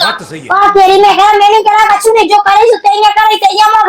बात तो सही है। और तेरी में कह मैंने कहा बच्चू ने जो करे सो तेरे करे ते ये मैं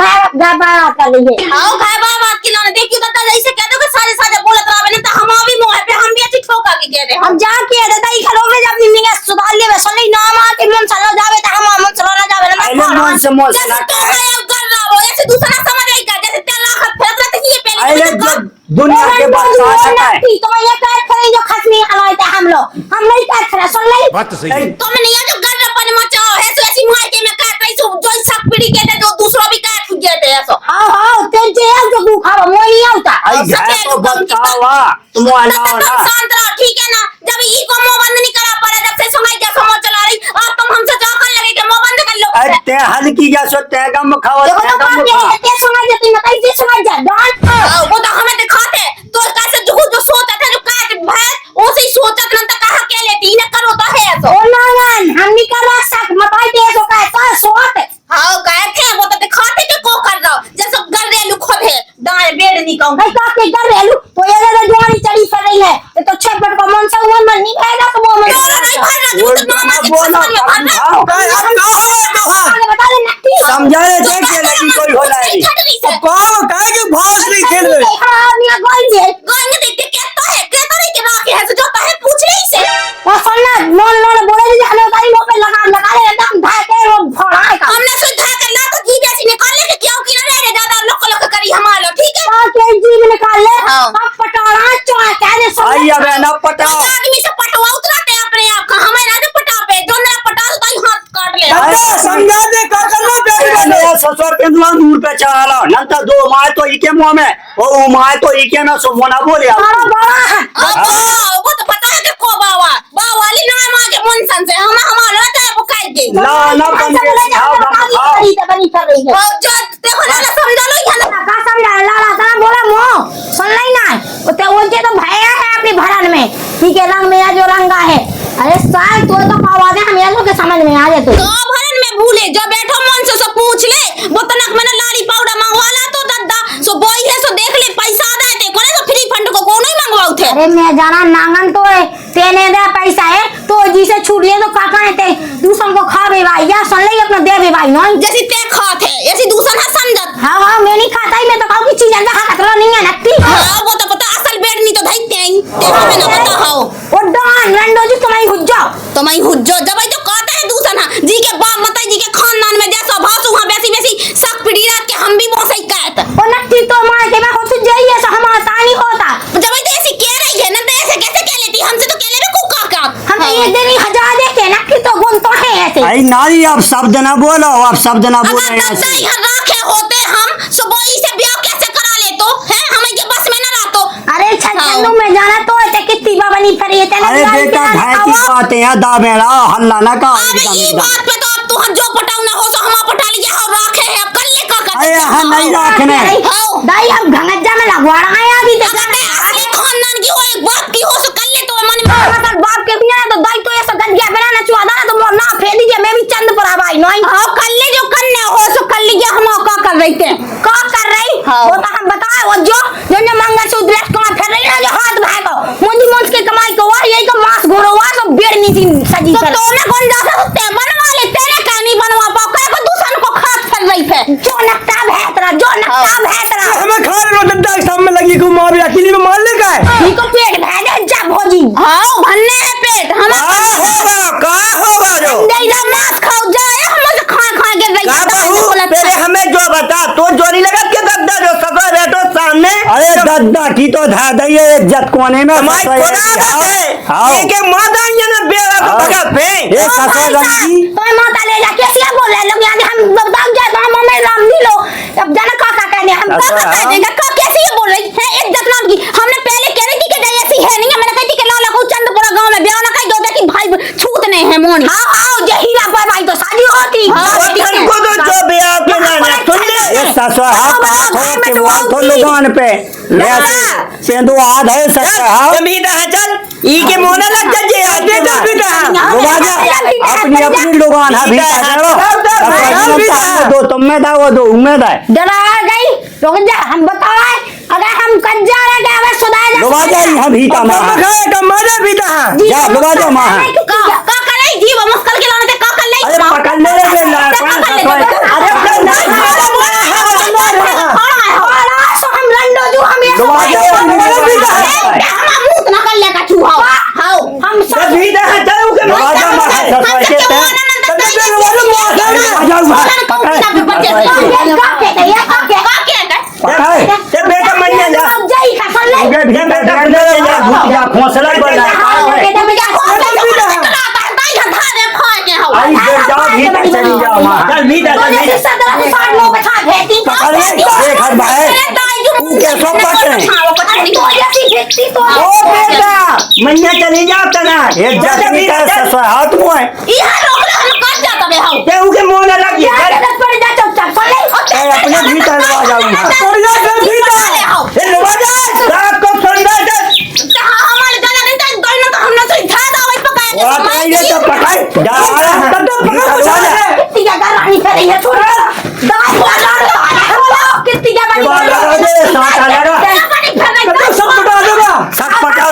घर बात कर लिए आओ घर बात की ना देखियो दादा जैसे कह दो कि सारे सारे बोलत रहा ने तो हम भी मुंह पे हम भी अच्छी ठोका के कह रहे हम जा के दादा ई खलो में जब निमिंग सुधार ले वैसे नहीं नाम आके मन चलो जावे तो हम मन चलो ना जावे ना मन से मोल से ना तो मैं अब कर रहा हूं ऐसे दूसरा समझ आई का जैसे तेरा लाख फेंक रहा ये अरे पहले दुनिया के बादशाह है तो मैं ये कर करे जो खसमी हलाते हम लोग हम नहीं कर खरा सुन ले बात तो सही है। तो मैं नहीं जो गड्ढापन मचाओ है सो ऐसी मार के मैं काट रही सो जो सब पीढ़ी के थे जो दूसरों भी काट गए थे ऐसा हां तेरे जे जो तू खावा मोय नहीं आता आई है तो बतावा तुम आना ना शांत रहो ठीक है ना जब ई को मुंह बंद नहीं करा पड़ा जब से समय क्या समझ चला रही अब तुम हमसे जो कर लगे कि मुंह बंद कर लो अरे ते हल्की क्या सो ते गम खावा देखो तो बात ये ते समझ जाती मैं कैसे समझ जा डॉन वो तो हमें दिखाते तो कैसे जो सोचा था जो काट भाई उसे सोचा था तो कहा के लेती इन्हें करो तो है ऐसा ओ नागन हम नहीं कर सक मताई दे तो का तो सोत हां गए थे वो तो दिखाते कि को कर रहा जैसे गलरेलू खुद है दाएं बेड़ नहीं कहूं भाई का के कर रेलू तो ये रे जोड़ी चढ़ी कर रही है तो छटपट को मन से वो मन नहीं खाएगा तो वो मन नहीं भर रहा तू तो मामा के बोला भर रहा बता दे नक्की समझा ले देख के लगी कोई होला है कौन काहे के भाग नहीं खेल रहे हां मैं गोल दे गंग देख के कहता नहीं कि राखी है जो है पूछ रही से वो सुनना नॉन नॉन बोले जी हमें गाड़ी मुंह पे लगा ले एकदम धाके वो फोड़ा का हमने सुधा कर ला तो जी जैसी निकाल ले क्यों कि ना रहे ज्यादा लोक करी हमारा ठीक है हां के जी में निकाल ले हाँ। अब पटाना चोया कहने सुन आई अब ना पटा आदमी से पटवा उतराते अपने आप का हमें ना पटा पे जो मेरा पटा तो ही हाथ काट ले दादा समझा दे का करना बेटी मेरा ससुर के दूर पे चला नंतर दो माय तो इके मुंह में ओ माय तो इके ना सो मोना बोले बड़ा बड़ा है वो तो पता है कि को बावा वाली ना मां के मन सन से हम हमारा रहता है वो काट दे ला ना बन के खाओ बनी कर रही है और जो देखो ना समझा लो ये ना का समझा लाला तना बोला मो सुन लाई ना उते उनके तो भैया है अपनी भरन में ठीक है रंग मेरा जो रंगा है अरे साल तो आवाज हम ये लोग के समझ में आ जाए तो भरन में भूले जो बैठो मन से सब पूछ ले वो तनक मैंने लाड़ी पाउडर मंगवा ला तो दद्दा सो बोई है सो देख ले पैसा दे दे कोने तो फ्री फंड को कौन ही मंगवाऊ थे अरे मैं जाना नांगन तो है तेने दे पैसा है तो जी से छूट ले तो काका है ते दूसरों को खावे भाई या सुन ले अपना दे भाई नहीं जैसी ते खाते ऐसी दूसरा ना समझत हां हां मैं नहीं खाता ही मैं तो कहूं की चीज अंदर खा खतरा नहीं है नक्की हां वो तो पता असल बेड नहीं तो धइते हैं ते हमें ना पता हो ओ डॉन रंडो जी तुम्हारी हुज्जा तो मैं हुज्जो जब तो कहते हैं दूसरा ना जी के बाप माता जी के खानदान में जैसा भासु वहां वैसी वैसी सक पीढ़ी रात के हम भी मौसई कहते ओ नक्की तो मार के मैं हो तो जाइए ऐसा हम आसानी होता जब तो ऐसी कह रही है ना तो ऐसे कैसे कह लेती हमसे तो कह ले को का हम एक दिन ही हजार देखे नक्की तो गुण तो है ऐसे आई नारी आप शब्द ना बोलो आप शब्द ना बोलो अगर दद्दा यहाँ राखे होते हम सुबोई से ब्याह कैसे करा ले तो है हमें ये बस में ना रातो अरे छन्नू में जाना तो ऐसे कितनी बनी फिर ये तेरे अरे बेटा भाई की बातें हैं दाबेड़ा हल्ला ना का अब ये बात पे तो अब तो हम जो पटाऊ ना हो सो हम पटा लिए हो राखे है अब कर ले का कर अरे हम नहीं रखने दाई हम घंगज्जा में लगवा रहा है अभी तक असली खानदान की हो एक बाप की हो सो कर ले तो मन में मतलब बाप के भी ना तो दाई तो ऐसा गंजा बना ना चुआदा ना तो मोर ना फेंक दीजिए मैं भी चंद पर आ भाई नहीं हां कर ले जो करने हो सो कर लीजिए हम का कर रही थे का कर रही वो तो हम बताए वो जो मंगलसूत्र लट को फिर रही ना जो हाथ भाई को मुंडी मुंड के कमाई को वो यही तो मांस घोड़ो हुआ तो बेड़नी थी सजी तो कर तो मैं कौन जा सकते बनवा ले तेरे का नहीं बनवा पाओ का को दूसरे को खात कर रही थे जो नक्का भैतरा जो नक्का भैतरा हमें खा लो दद्दा के सामने लगी को मार अकेली में मार ले का है इको पेट भैदे जा भोजी हां भन्ने है पेट हम का होगा जो दे दे मांस खाओ जाए हम से खा खा के रही का बहू पहले हमें जो बता तो जोरी लगा के दद्दा जो सफा बैठो सामने अरे दद्दा की तो धा दई इज्जत कोने में हमारी खुदा हां है के माता ये ना बेड़ा को भगा फे ए ससुर रंगी तो माता ले जा कैसे बोल रहे लोग यहां हम बताओ जा तो हम राम दी लो अब जाना काका कहने हम अच्छा, काका हाँ। देगा का कैसे ये बोल रही है इज्जत नाम की हमने पहले कह रही थी कि नहीं ऐसी है नहीं है मैंने कही थी कि लाला को चंदपुरा गांव में ब्याह ना कही दो कि भाई छूत नहीं है मोनी हां हां जे हीरा पर भाई तो शादी होती वतन को तो जो बेड़ा के ना सुन ले ए ससुर हाथ हाथ के वाल तो लगान पे ले पेंदो आध है ससुर हां जमीदा है चल ई के मोना लग जा आगे चल बेटा अपनी अपनी लगान है भीतर दो तुम में दा वो दो उम्मीद है डरा गई रुक जा हम बताए अगर हम कज्जा रह गए हमें सुधार लगा जा यहां भीतर में का मजा भी था जा लगा जा मां का करे जी वो मुश्किल के लाने का कर ले अरे पकड़ ले रे बेटा, अरे हम लंडो जो हम ये मुंह न कर ले का चूहा हां हम सब भीतर है चलो के दरवाजा मार ससुर के ते ते बेटा मनिया जा उगे भीतर डर ले जा भूतिया खोसला बना आई बेर जाओ भीतर चली जाओ वहां चल भीतर देख हर भाई तू कैसा पकड़े ओ बेटा मनिया चली जाओ तना एक जग भीतर ससुर हाथ मुंह है ते उके मुंह न लगी अपने भीतर लगा जाऊंगा ए लवाजा रात को संडा दे और आइए तो पकाए जा भीतर लगा सब पटा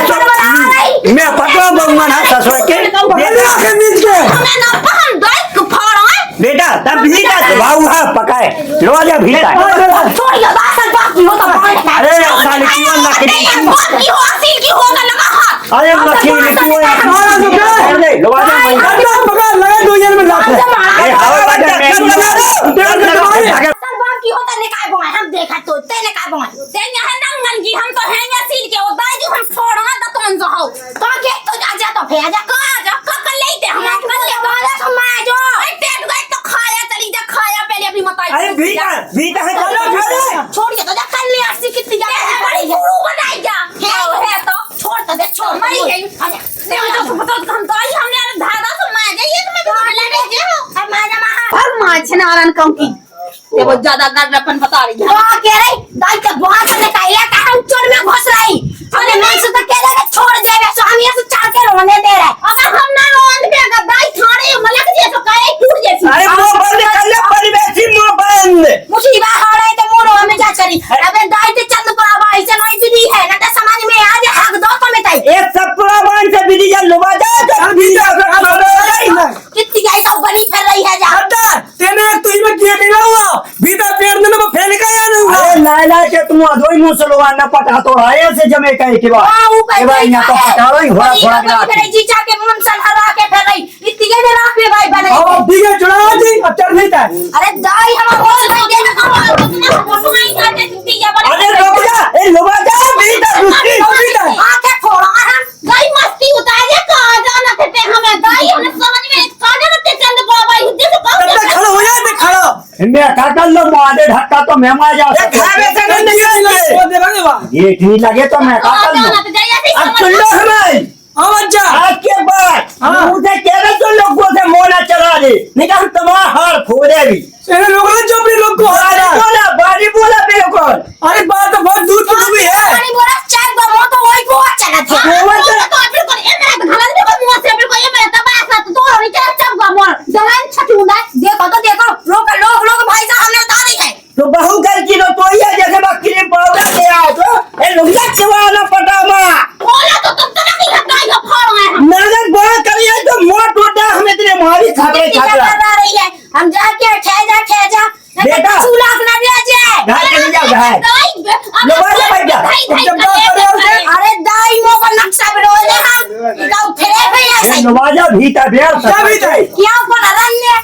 मैं पकड़ा बंगन है ससुर के बेटा तब भीतर बाबू है पकाए लवाजा भीतर अरे साली क्यों लकड़ी अरे लकड़ी तू अरे लवाजा ए हवा बजा मैं हम देखा तो तेने का बोल तेने है नंगन की हम तो हैं या सील के ओ दाई जो हम छोड़वा त तुम जो हो तो के तो जा तो फे जा का लेते हम कर ले गाला समय जो टेट गए तो खाया चली जा खाया पहले अपनी मत अरे भीतर है चलो छोड़िए तो जा कर ले अस्सी कितनी जा बड़ी गुरु बनाई जा है तो छोड़ तो दे छोड़ मरी गई अरे तो पता हम तो आई हमने धारा तो मैं जाइए तो मैं भी लगे जे हो मैं जा हर माछ नारायण कंकी ये बहुत ज्यादा गड़पन बता रही है हां कह रही दाई के बहुत ने कहिया का हम चोर में घुस रही अरे मैं से तो कह रहा छोड़ दे वे सो हम ये से चाल के रोने दे रहे अगर हम ना रोन दे अगर दाई थाने मलक जे तो कहे टूट जैसी अरे मुंह बंद कर ले परिवेशी मुंह बंद मुसीबा हो रही तो मोरो हमें जा चली अबे दाई ते चंद पर आवा ऐसे नहीं विधि है ना तो समझ में आ जा हक दो तो में ताई एक सतपुरा बांध से बिजी जा लुबा जा कितनी गाय तो बनी कर रही है जा तेने तुझ में किए नहीं हुआ भीतर पेड़ में फेल गया नहीं अरे लाला के तुम अधोई मुसलमान न पटा तो आए से जमे कहे के बाद हां ऊपर भाई ना तो पटा रही घोड़ा मेरे जीजा के मन सन हरा के फिर रही इतनी के रात में भाई बने अब दिखे चढ़ा जी अब चढ़ नहीं था अरे दाई हम बोल भाई दे ना फोटो नहीं आते इतनी के बड़े अरे रुक जा ए लुबा जा भीतर भीतर आके छोड़ा हम गाय मस्ती उतार जा कहां जाना थे हमें दाई हमने समझ में कहां जाना थे चंद बड़ा भाई हुद्दे से कहां खड़ा हो जा ते खड़ा मैं काटल लो मादे ढक्का तो मैं मार जा खावे से नहीं लगे वो देखेंगे बा ये ठीक लगे तो मैं काटल लो अब सुन लो हमें आवाज जा आज के बाद मुझे कह रहे तो लोगों से मोना चला दे नहीं तो हम तुम्हारा हार फोड़े भी अरे लोग ने जो अपने लोग को हरा बारी बोला बिल्कुल अरे बात तो बहुत दूर की भी है पानी बोला चाय गमो तो वही को चला था वो तो बिल्कुल ये मेरा घाला देखो मुंह से बिल्कुल ये मेरा तबाह सा तो नहीं चला चप गमो जवान छटूंगा देखो लोग भाई साहब हमने बता दी है तो बहु कर की तो ये जैसे बकरी पाउडर दे आओ तो ए लुगिया चवाना पटामा बोला तो तुम तो नहीं हटाई का फोड़ है हम नजर बड़ा करिए तो मोट टूटा हम इतने मारी खाते खाते रही है हम जाके ठह जा बेटा चूल्हा अपना दे जे घर चले जाओ घर अरे दाई मो का नक्शा बनो दे हम गांव फेरे पे ऐसे नवाजा भीतर बेर क्या पर रन्ने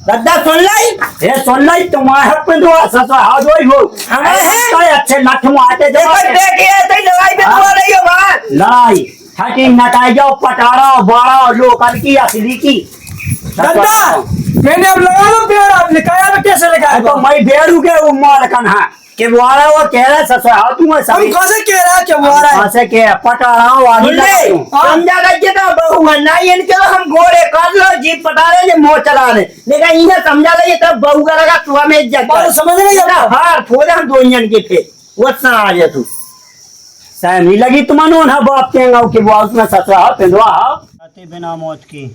दादा सुन लाई तुम्हारे पे दो ससा हां दो हो हमारे अच्छे लठ मारते देखो बेटी ऐसे लड़ाई में तो रही हो बात लाई हटी नटाई जाओ पटारा बाड़ा लोकल की असली की दादा मैंने अब लगा लो पेड़ आपने काया में कैसे लगाया तो मैं बेरू के उम्र कन है कि वाला वो कह रहा ससा हां तुम हम कैसे कह रहा है कि वो आ रहा है ऐसे के पटारा वाली समझा गए तो बहु है ना इनके हम घोड़े कर लो जीप पटा रहे जे मोह चला रहे लेकिन इन्हें समझा ले तब बहु करेगा तू हमें इज्जत बात समझ नहीं आता हार फोड़े हम दो इंजन के थे वो सा आ जा तू सह नहीं लगी तुम्हानो ना बाप के गांव के बात में ससुरा पिंडवा आते बिना मौत की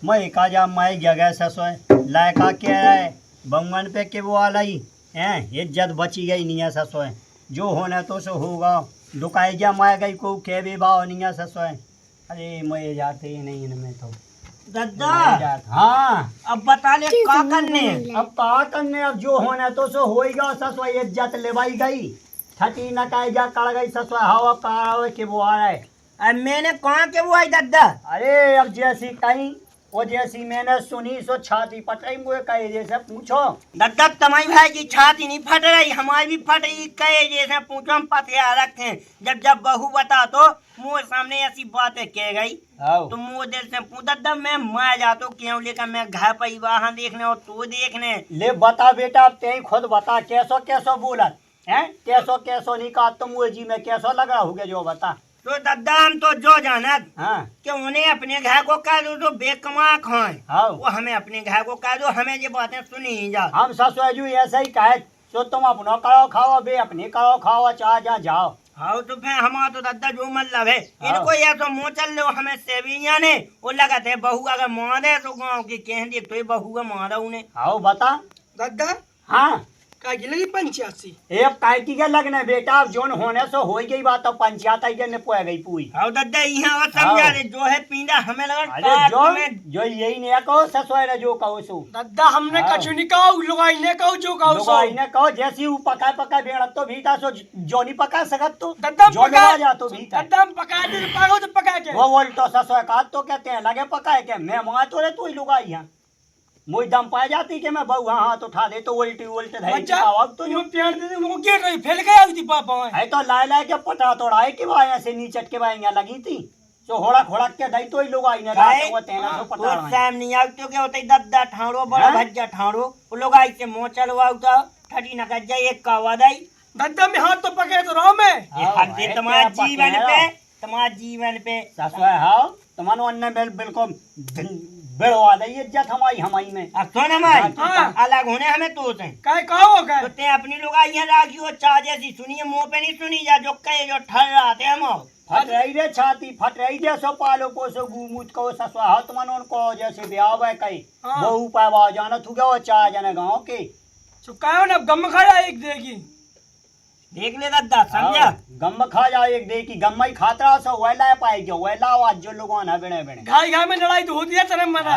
मैं का जा मैं जगह ससुर लायका के है बंगन पे के वो आलाई हैं इज्जत बची गई नहीं है ससुर जो होना तो सो होगा दुकाई जा मैं गई को के भी बाव नहीं है ससुर अरे मैं जाते ही नहीं इनमें तो दादा हाँ अब बता ले का करने। अब का करने, अब जो होना तो सो हो ही गया। ससुआ इज्जत लेवाई गई, छठी न का इज्जत कड़ गई। ससुआ हवा पारा के वो आ रहा है। अब मैंने कहा के वो आई दादा। अरे अब जैसी कहीं वो जैसी मैंने सुनी सो छाती पट रही। मुझे कहे जैसे पूछो दादा तुम्हारी भाई की छाती नहीं फट रही, हमारी भी फट रही। कहे जैसे पूछो हम पथिया रखते हैं। जब बहू बता तो मुँह सामने ऐसी बातें कह गई तो मुँह दिल से पूछ दादा मैं मार जाता हूँ क्यों, लेकर मैं घर पर वहाँ देखने और तू देखने। ले बता बेटा, अब ते खुद बता कैसो कैसो बोलत है, कैसो कैसो नहीं कहा तुम मुझे जी में कैसो लग रहा होगे जो बता। तो दादा हम तो जो जानत हाँ कि उन्हें अपने घर को कह दो तो बेकमा खाए, हाँ वो हमें अपने घर को कह दो, हमें ये बातें सुनी ही जा। हम ससुर ऐसा ही कहे तो तुम अपना करो खाओ, बे अपने करो खाओ, चाह जा जाओ। हाँ तो फिर हमारा तो दादा जो मतलब है इनको ये तो मुँह चल लो हमें सेविया ने वो लगा थे बहू अगर मारे तो गाँव की कह देख तो बहू का मारा उन्हें। आओ बता दादा हाँ का लगी 85 एक कायकी के लगने बेटा, अब जोन होने से हो गई बात। तो पंचायत आई के पोए गई पूरी। हाँ दादा यहाँ और समझा दे जो है पीना हमें लगा अरे जो यही नहीं कहो ससुर जो कहो सो दादा हमने हाँ। कछु नहीं कहो, लुगाई ने कहो जो कहो सो। लुगाई ने कहो जैसी वो पकाए पकाए बेड़ा तो भीता सो जो नहीं पका सकत तो दादा जो लगा जा तो भीता दादा हम पका दे पागो तो पका के वो बोल तो ससुर का तो कहते हैं लगे पकाए के मैं माँ तो रे तू ही लुगाई यहाँ मुझ दम पाए जाती कि मैं बहू हाथ उठा दे तो उल्टी उल्टे तो यो प्यार दे उनको गिर रही फैल गया उसी पापा है तो लाए लाए के पटा तोड़ाए कि भाई ऐसे नीचट के भाई यहाँ लगी थी तो होड़ा खोड़ा के दई तो ही लोग आई ने वो तेना सो पटा टाइम नहीं आउ तो क्या होता है दादा ठाड़ो बड़ा भज्जा ठाड़ो वो लोग आई से मुंह चलवाओ तो ठटी न कर जाए एक कावा दई दादा में हाथ तो पकड़े तो रहो मैं ये हद है तुम्हारा जीवन पे ससुर हां तुम्हारो अन्य बिल्कुल बेड़वा दई इज्जत हमारी में अब सुन हमारी अलग होने हमें तो काय कहो तो ते अपनी लोग यहाँ राखियो चाह जैसी सुनिए मुंह पे नहीं सुनी जा जो कहे जो ठर रहा थे हम फट रही रे छाती फट रही रे सो पालो पोसो गुमुत को ससुर हां तुमन को जैसे ब्याह है कई बहू पावा जाना तू गयो चाह जने गांव के चुकायो ना गम खाया एक देगी देख ले दादा समझा गम खा जा एक दे की गम ही खातरा सो वेला पाए जो वेला आवाज जो लोगों ना बने बने घाई में लड़ाई तो होती है तरह मना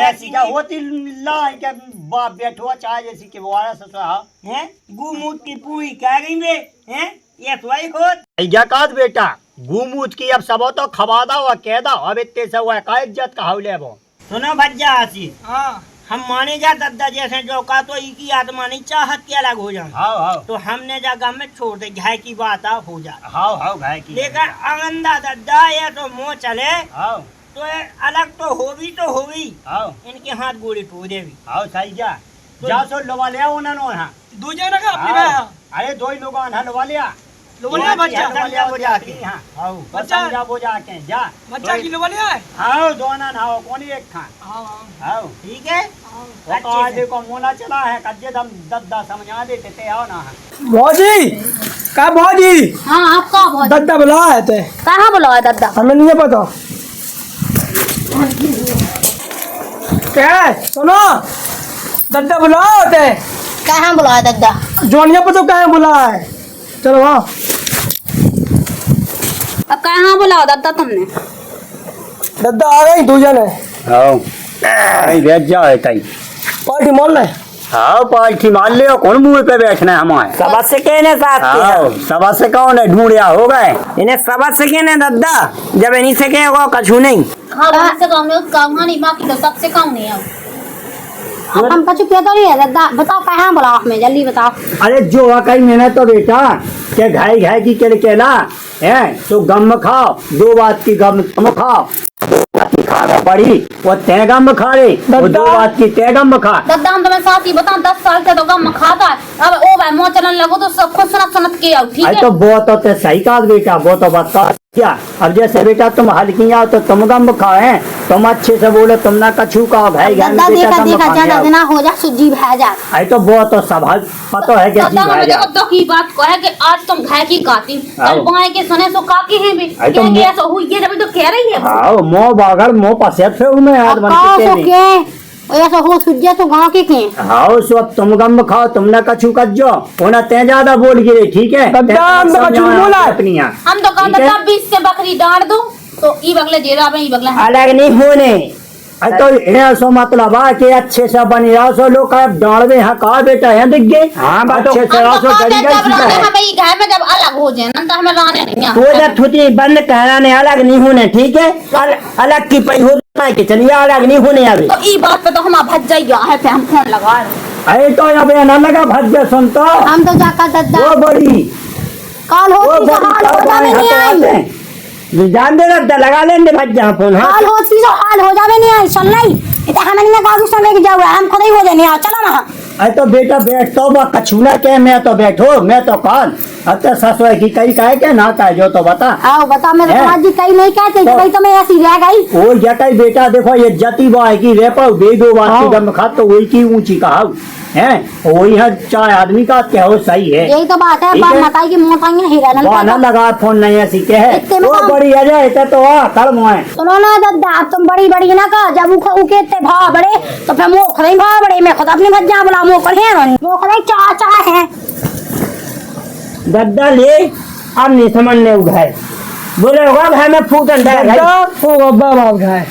ऐसी क्या होती ला के बाप बैठो चाह जैसी के वारा ससुर हां हैं गुमुत की पूरी कह गई बे हैं ये तो ही होत ऐजा काद बेटा गुमुत की अब सब तो खवादा हुआ कहदा अब इतने से हुआ का इज्जत का हौले वो सुनो भज्जा आसी हां हम माने जा दादा जैसे जो का तो की आत्मा नहीं चाहत के अलग हो जाए हां हां तो हमने जगह में छोड़ दे घाय की बात हो जा हां हां घाय की लेकर आंगंदा दादा ये तो मुंह चले हां तो अलग तो होगी हां इनके हाथ गोड़ी टो देवी हां सही जा सो लवा ले उन्होंने हां दो जना का अपनी भाई अरे दो ही लोग आना लवा लिया लोवलिया बच्चा समझा वो जाके हां हां बच्चा समझा वो जाके जा बच्चा की लोवलिया है हां दोना ना हो कौन एक खान हां हां ठीक है वो का देखो मोना चला है कज्जे दम दद्दा समझा देते ते आओ ना भौजी का भौजी हाँ आप का बहुत दादा बुला है ते कहाँ बुलावा दादा हमें नहीं पता क्या सुनो दादा बुलाओ ते कहाँ बुलावा दादा जोनिया पे तो कहाँ बुला है चलो वहाँ अब कहाँ बुलावा दादा तुमने दादा आ गई दो जने हां नहीं बैठ जा है ताई पार्टी मान ले हाँ पालथी मान ले कौन मुंह पे बैठना है हमारे सबा से कहने साथ हाँ सभा से कौन है ढूंढिया हो गए इन्हें सबा से कहने दादा जब इन्हीं से कहेगा कछु नहीं हाँ से कम नहीं बाकी तो सबसे कम नहीं है अब हम कछु क्या तो नहीं है दादा बताओ कहाँ बुलाओ हमें जल्दी बताओ अरे जो कहीं मैंने तो बेटा के घाई घाई की केला है तो गम खाओ दो बात की गम खाओ खा पड़ी वो तय गम खा रही वो दो बात की तय गम खा दादा हम तुम्हें साथ ही बताओ 10 साल से तो गम खाता है अब ओ भाई मुँह चलन लगो तो सब खुद सुनत के आओ ठीक है तो वो तो सही कहा बेटा वो तो बता क्या अब जैसे बेटा तुम हल्की आओ तो तुम गम खाए तुम अच्छे से बोलो तुम ना कछू का भाई दादा देखा देखा ज्यादा ना हो जा सुजी भा जा आई तो वो तो सब पता है क्या दादा हमें देखो तो की बात को है कि आज तुम घाय की काटी कल बाएं के सुने सो काकी हैं भी क्या ऐसा हुई ये जब तो कह रही है आओ मो बागर मो पसेट फे उमे हाथ बन के के ऐसा हो सुज्जा तो गांव के हाओ सो अब तुम गम खाओ तुम ना कछु कज्जो होना ते ज्यादा बोल गिरे ठीक है हम तो कछु बोला अपनी हम तो कहते 20 से बकरी डाल दो तो ई बगले जेरा में ई बगला अलग नहीं होने तो ये सो मतलब है कि अच्छे से बनी रहो सो लोग डालवे हाँ कहा बेटा है दिख गए हाँ अच्छे से रहो सो गरी गई सीधा है हमें ये घर में जब अलग हो जाए ना तो हमें रहने नहीं तो जब थुती बंद कहना अलग नहीं होने ठीक है अलग की पई हो के चलिए अलग नहीं होने अभी तो ई बात पे तो हम भज जाइए है पे हम फोन लगा रहे अरे तो अब ना लगा भज्य सुनता हम तो जाकर दद्दा वो बड़ी कॉल होती तो हाल हो जावे नहीं आई जान दे रखता लगा लेंगे भज्जा फोन हाँ हाल होती तो हाल हो जावे नहीं आई सुन लाई इतना हमें नहीं गाँव समय की जाओ हम खुद ही हो जाने आओ चलो ना अरे तो बेटा बैठ तो बा कछुना के मैं तो बैठो मैं तो कौन अब तो ससुर की कई कहे के ना कहे जो तो बता आओ बता मेरे है? समाज जी कहीं नहीं कहते तो- कहीं तो मैं ऐसी रह गई वो जटाई बेटा देखो ये जती बाई की रेपा दे दो बात की दम खा तो वही की ऊंची कहा है वही है चाहे आदमी का क्या हो सही है यही तो बात है ठीक बाप है। मताई की मोटाई हीरा ना लगा फोन नहीं ऐसी के है इतने में वो तो- बड़ी अजय है तो कल मोए सुनो ना दद्दा अब तुम बड़ी बड़ी ना कहा जब उके इतने भाव बड़े तो फिर मुँह खुद ही भाव बड़े मैं खुद अपनी भज्जा बोला मुँह कर है वो खुद ही चाचा है दद्दा ले अब नहीं समझने उठाए बोले होगा भाई मैं फूटन उठाए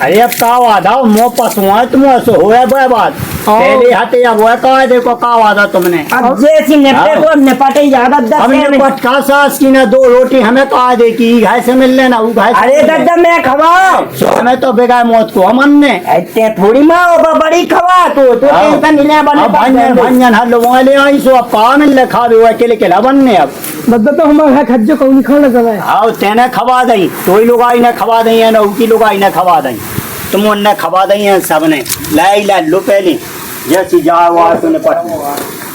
अरे अब का वादा मो पसुआ तुम ऐसे होया बात पहले हाथे अब वो कहा देखो का वादा तुमने अब जैसी निपटे को निपटे ही ज्यादा दद्दा हमने पटका सास की ना 2 रोटी हमें कहा दे की घाय से मिल लेना वो घाय अरे दद्दा मैं खवाओ हमें तो बेगाय मौत को हमन ने ऐसे थोड़ी माँ बड़ी खवा तो टेंशन नहीं ले बने भंजन भंजन हल्लो वाले आई सो अब का मिल ले खा भी अकेले के बनने अब दद्दा तो हमारा खज्जो को नहीं खाना समय आओ तेने खवा दई तो लोग आई ने खवा दई है ना उकी लोग आई ने खवा दई तुम उनने खवा दई है सबने लाई ला लो पहले जैसी जाओ तूने पट